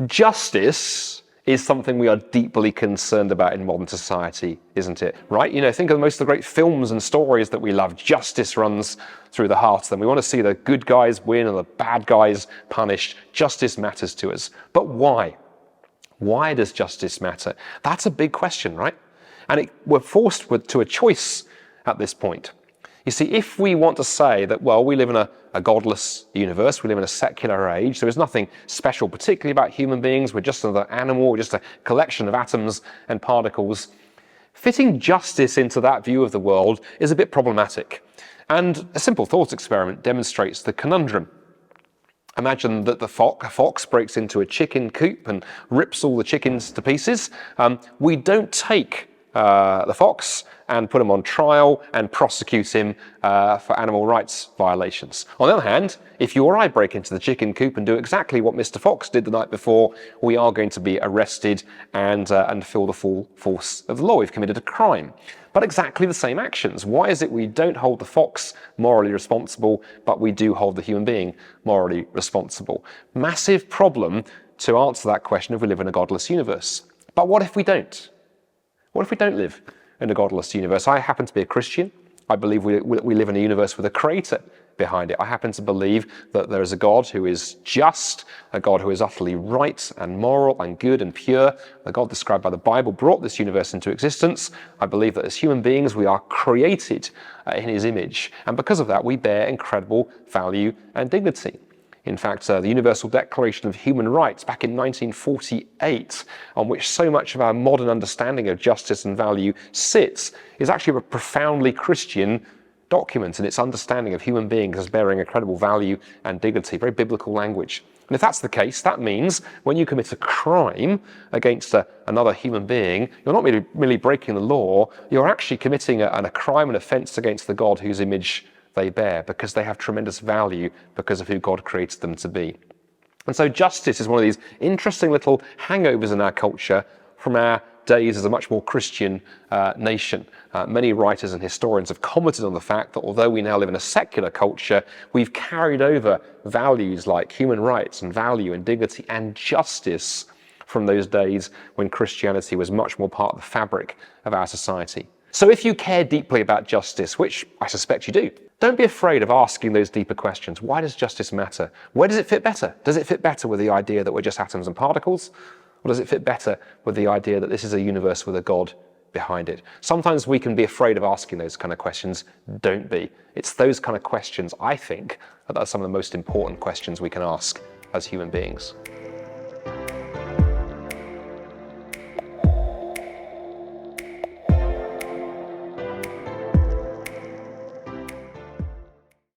Justice is something we are deeply concerned about in modern society, isn't it? Right? Think of most of the great films and stories that we love. Justice runs through the heart of them. We want to see the good guys win and the bad guys punished. Justice matters to us. But why? Why does justice matter? That's a big question, right? And we're forced to a choice at this point. You see, if we want to say that, well, we live in a godless universe, we live in a secular age, there is nothing special particularly about human beings, we're just another animal, we're just a collection of atoms and particles, fitting justice into that view of the world is a bit problematic. And a simple thought experiment demonstrates the conundrum. Imagine that a fox breaks into a chicken coop and rips all the chickens to pieces. We don't take the fox and put him on trial and prosecute him for animal rights violations. On the other hand, if you or I break into the chicken coop and do exactly what Mr. Fox did the night before, we are going to be arrested and feel the full force of the law. We've committed a crime. But exactly the same actions. Why is it we don't hold the fox morally responsible, but we do hold the human being morally responsible? Massive problem to answer that question if we live in a godless universe. But what if we don't? What if we don't live in a godless universe? I happen to be a Christian. I believe we live in a universe with a creator behind it. I happen to believe that there is a God who is just, a God who is utterly right and moral and good and pure. The God described by the Bible brought this universe into existence. I believe that as human beings we are created in his image, and because of that we bear incredible value and dignity. In fact, the Universal Declaration of Human Rights back in 1948, on which so much of our modern understanding of justice and value sits, is actually a profoundly Christian document in its understanding of human beings as bearing incredible value and dignity, very biblical language. And if that's the case, that means when you commit a crime against another human being, you're not merely breaking the law, you're actually committing a crime and offence against the God whose image they bear, because they have tremendous value because of who God created them to be. And so justice is one of these interesting little hangovers in our culture from our days as a much more Christian nation. Many writers and historians have commented on the fact that although we now live in a secular culture, we've carried over values like human rights and value and dignity and justice from those days when Christianity was much more part of the fabric of our society. So if you care deeply about justice, which I suspect you do, don't be afraid of asking those deeper questions. Why does justice matter? Where does it fit better? Does it fit better with the idea that we're just atoms and particles? Or does it fit better with the idea that this is a universe with a God behind it? Sometimes we can be afraid of asking those kind of questions. Don't be. It's those kind of questions, I think, that are some of the most important questions we can ask as human beings.